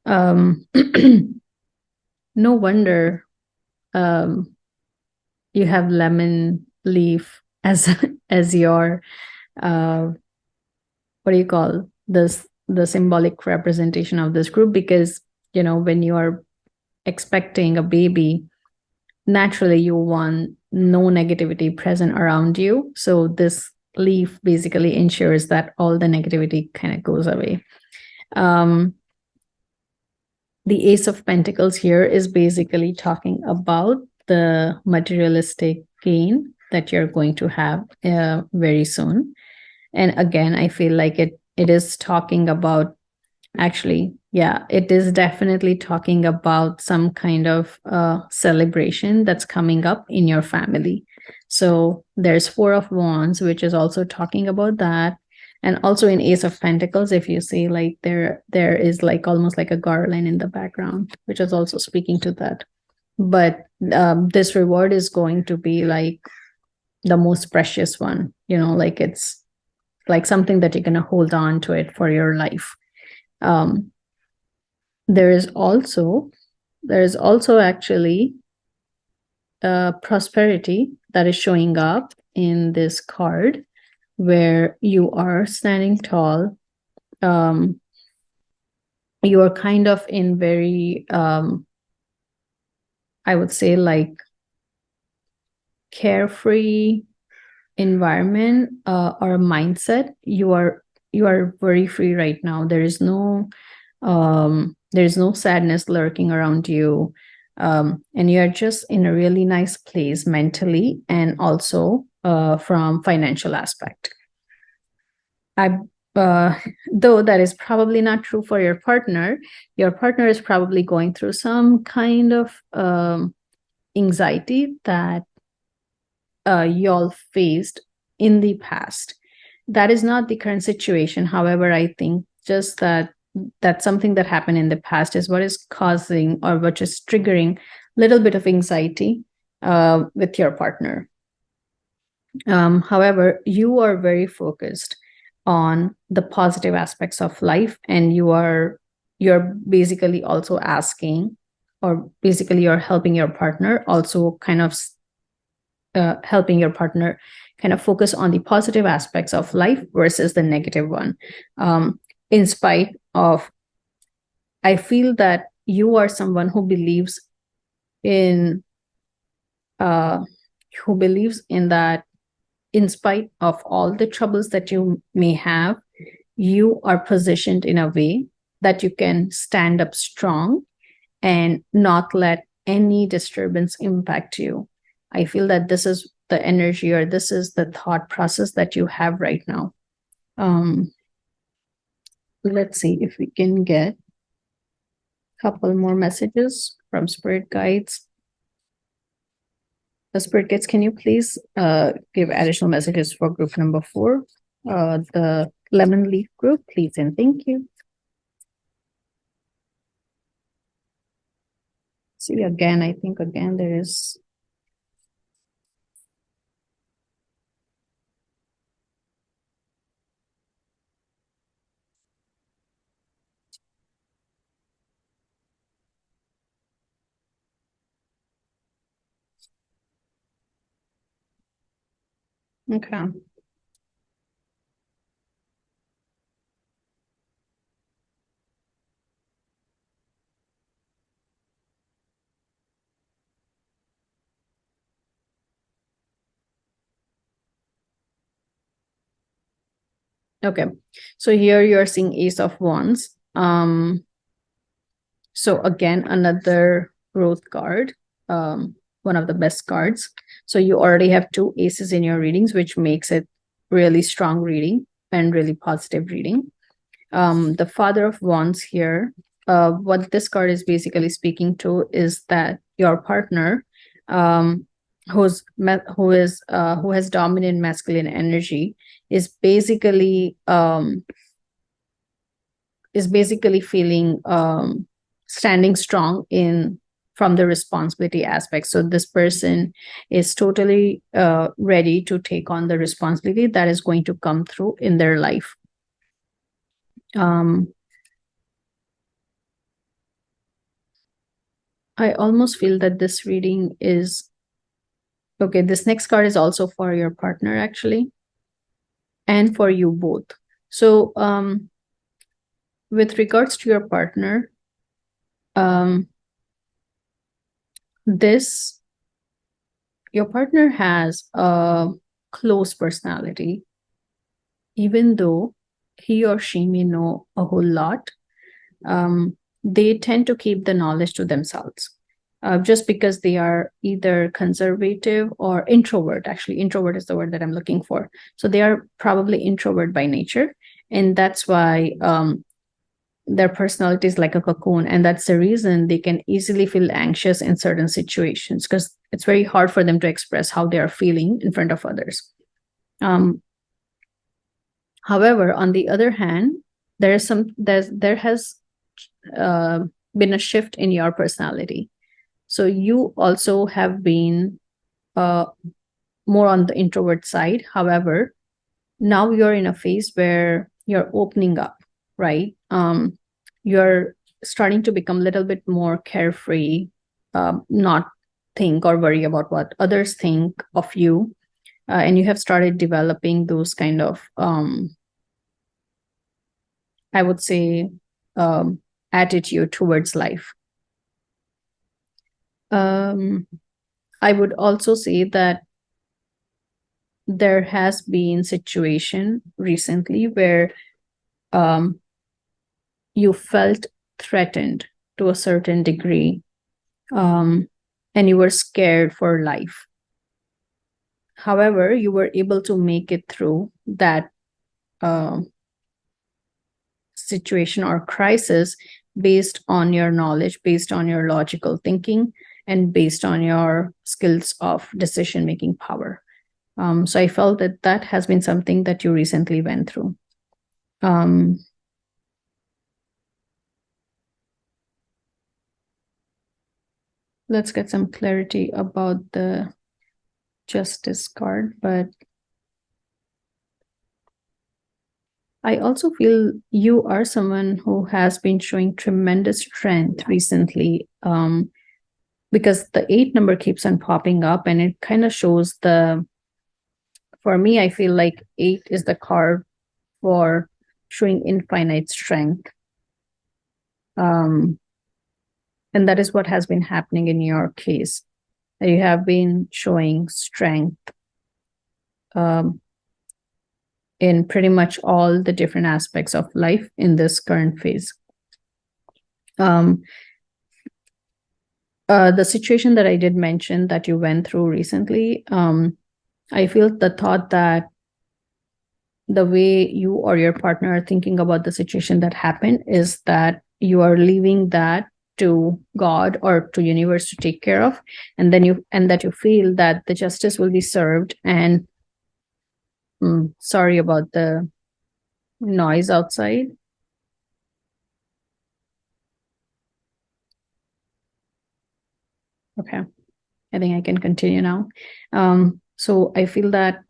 No wonder you have lemon leaf as as your what do you call this, the symbolic representation of this group, because when you are expecting a baby, naturally you want no negativity present around you. So this leaf basically ensures that all the negativity kind of goes away. The Ace of Pentacles here is basically talking about the materialistic gain that you're going to have very soon. And again, I feel like it is talking about, actually, yeah, it is definitely talking about some kind of celebration that's coming up in your family. So there's 4 of Wands, which is also talking about that. And also in Ace of Pentacles, if you see, like there is like almost like a garland in the background, which is also speaking to that. But this reward is going to be like the most precious one, like it's like something that you're going to hold on to it for your life. There is also actually prosperity that is showing up in this card, where you are standing tall. You are kind of in very I would say like carefree environment or mindset. You are very free right now. There is no sadness lurking around you, and you're just in a really nice place mentally, and also from financial aspect. I uh, though that is probably not true for your partner. Your partner is probably going through some kind of anxiety that y'all faced in the past. That is not the current situation. However, I think just that something that happened in the past is what is causing or what is triggering a little bit of anxiety with your partner. However, you are very focused on the positive aspects of life, and you're basically also asking, or basically you're helping your partner also kind of helping your partner kind of focus on the positive aspects of life versus the negative one. In spite of, I feel that you are someone in uh, who believes in that in spite of all the troubles that you may have, you are positioned in a way that you can stand up strong and not let any disturbance impact you. I feel that this is the energy, or this is the thought process that you have right now. Let's see if we can get a couple more messages from spirit guides. The spirit guides, can you please give additional messages for group number 4, the lemon leaf group, please, and thank you. See, again, I think again there is. Okay. Okay. So here you are seeing Ace of Wands. So again, another growth card, one of the best cards. So you already have 2 aces in your readings, which makes it really strong reading and really positive reading. The Father of Wands here, what this card is basically speaking to is that your partner, who has dominant masculine energy, is basically feeling standing strong in from the responsibility aspect. So this person is totally ready to take on the responsibility that is going to come through in their life. I almost feel that this reading is okay. This next card is also for your partner, actually, and for you both. So with regards to your partner, your partner has a close personality, even though he or she may know a whole lot. They tend to keep the knowledge to themselves, just because they are either conservative or introvert. Actually, introvert is the word that I'm looking for. So they are probably introvert by nature, and that's why their personality is like a cocoon, and that's the reason they can easily feel anxious in certain situations, because it's very hard for them to express how they are feeling in front of others. However, on the other hand, there has been a shift in your personality. So you also have been more on the introvert side. However, now you're in a phase where you're opening up, right? You're starting to become a little bit more carefree, not think or worry about what others think of you. And you have started developing those kind of, I would say, attitude towards life. I would also say that there has been situation recently where you felt threatened to a certain degree, and you were scared for life. However, you were able to make it through that situation or crisis based on your knowledge, based on your logical thinking, and based on your skills of decision making power. So I felt that that has been something that you recently went through. Let's get some clarity about the Justice card, but I also feel you are someone who has been showing tremendous strength recently, because the 8 number keeps on popping up, and it kind of shows for me, I feel like 8 is the card for showing infinite strength. And that is what has been happening in your case. You have been showing strength in pretty much all the different aspects of life in this current phase. The situation that I did mention that you went through recently, I feel the thought that the way you or your partner are thinking about the situation that happened is that you are leaving that to God or to universe to take care of, and that you feel that the justice will be served. And sorry about the noise outside. Okay, I think I can continue now. So I feel that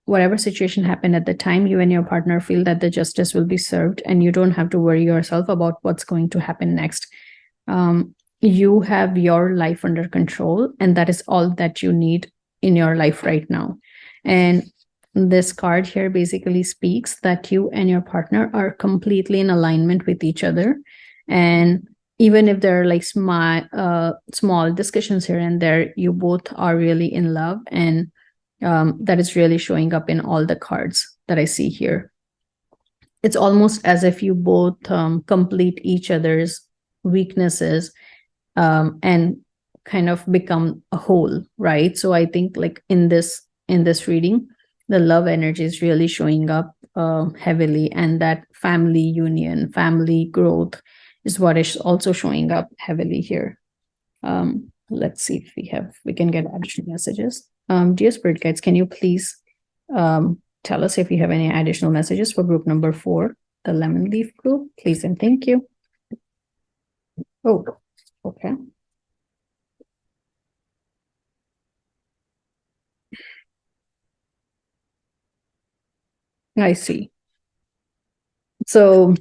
whatever situation happened at the time, you and your partner feel that the justice will be served, and you don't have to worry yourself about what's going to happen next. You have your life under control, and that is all that you need in your life right now. And this card here basically speaks that you and your partner are completely in alignment with each other. And even if there are like small discussions here and there, you both are really in love, and that is really showing up in all the cards that I see here. It's almost as if you both complete each other's weaknesses and kind of become a whole, right? So I think like in this reading, the love energy is really showing up heavily, and that family union, family growth is what is also showing up heavily here. Let's see if we can get additional messages. Dear Spirit Guides, can you please tell us if you have any additional messages for group number 4, the lemon leaf group, please and thank you. Oh, okay. I see. So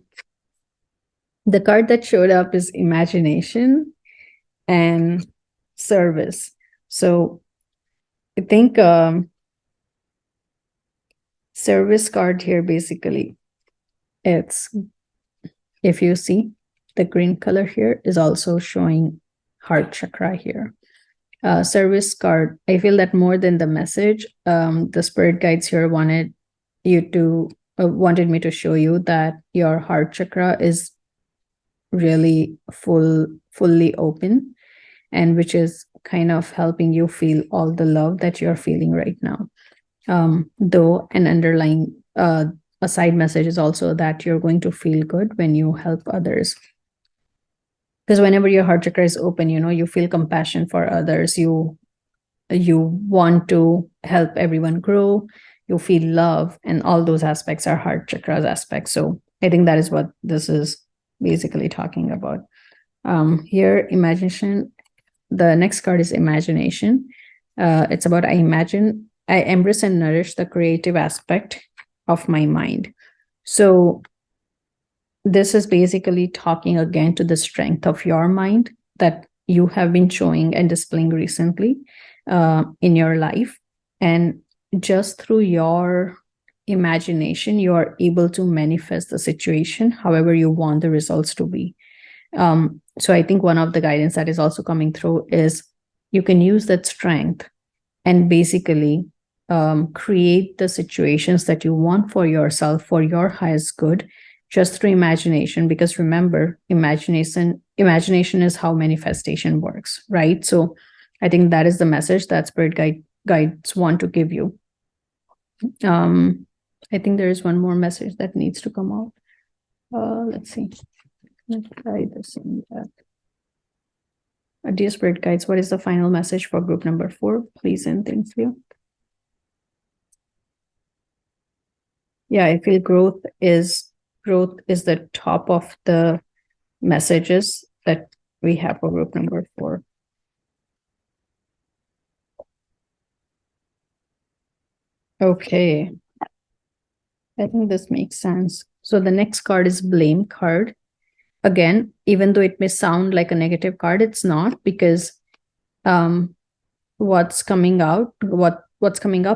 the card that showed up is imagination and service. So I think service card here, basically, it's, if you see, the green color here is also showing heart chakra here. Service card, I feel that more than the message, the spirit guides here wanted me to show you that your heart chakra is really fully open, and which is kind of helping you feel all the love that you're feeling right now. Though an underlying a side message is also that you're going to feel good when you help others, because whenever your heart chakra is open, you feel compassion for others, you want to help everyone grow, you feel love, and all those aspects are heart chakras aspects. So I think that is what this is basically talking about. Here, imagination, the next card is imagination. It's about I embrace and nourish the creative aspect of my mind. So this is basically talking again to the strength of your mind that you have been showing and displaying recently in your life. And just through your imagination, you are able to manifest the situation however you want the results to be. So I think one of the guidance that is also coming through is you can use that strength and basically create the situations that you want for yourself, for your highest good, just through imagination. Because remember, imagination is how manifestation works, right? So I think that is the message that spirit guides want to give you. I think there is one more message that needs to come out. Let's see. Let's try this in that. Dear Spirit Guides, what is the final message for group number 4? Please and thank you. Yeah, I feel growth is the top of the messages that we have for group number 4. Okay. I think this makes sense. So the next card is blame card. Again, even though it may sound like a negative card, it's not, because what's coming up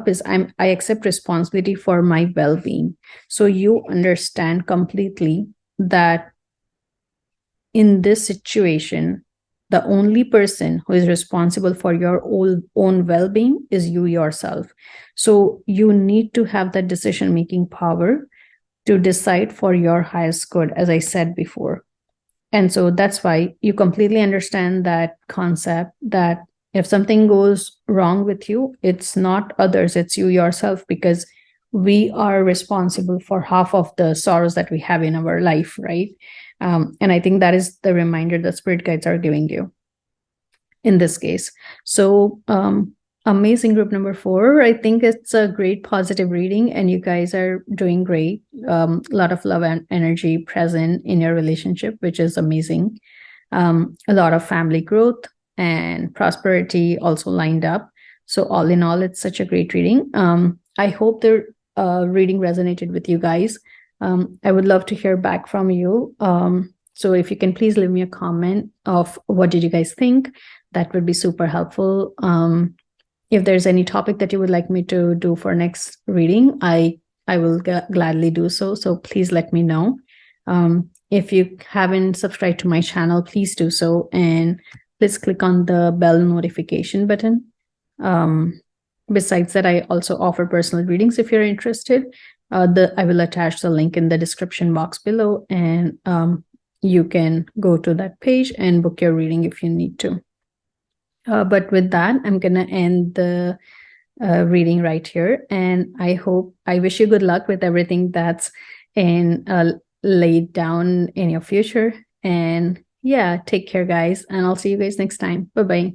is I accept responsibility for my well-being. So you understand completely that in this situation, the only person who is responsible for your own well-being is you yourself. So you need to have that decision-making power to decide for your highest good, as I said before. And so that's why you completely understand that concept, that if something goes wrong with you, it's not others, it's you yourself, because we are responsible for half of the sorrows that we have in our life, right? And I think that is the reminder that Spirit Guides are giving you in this case. So amazing, group number 4. I think it's a great positive reading, and you guys are doing great. A lot of love and energy present in your relationship, which is amazing. A lot of family growth and prosperity also lined up. So all in all, it's such a great reading. I hope the reading resonated with you guys. I would love to hear back from you. So if you can please leave me a comment of what did you guys think, that would be super helpful. If there's any topic that you would like me to do for next reading, I will gladly do so. So please let me know. If you haven't subscribed to my channel, please do so. And please click on the bell notification button. Besides that, I also offer personal readings if you're interested. I will attach the link in the description box below, and you can go to that page and book your reading if you need to. But with that, I'm going to end the reading right here. And I wish you good luck with everything that's laid down in your future. And yeah, take care, guys. And I'll see you guys next time. Bye-bye.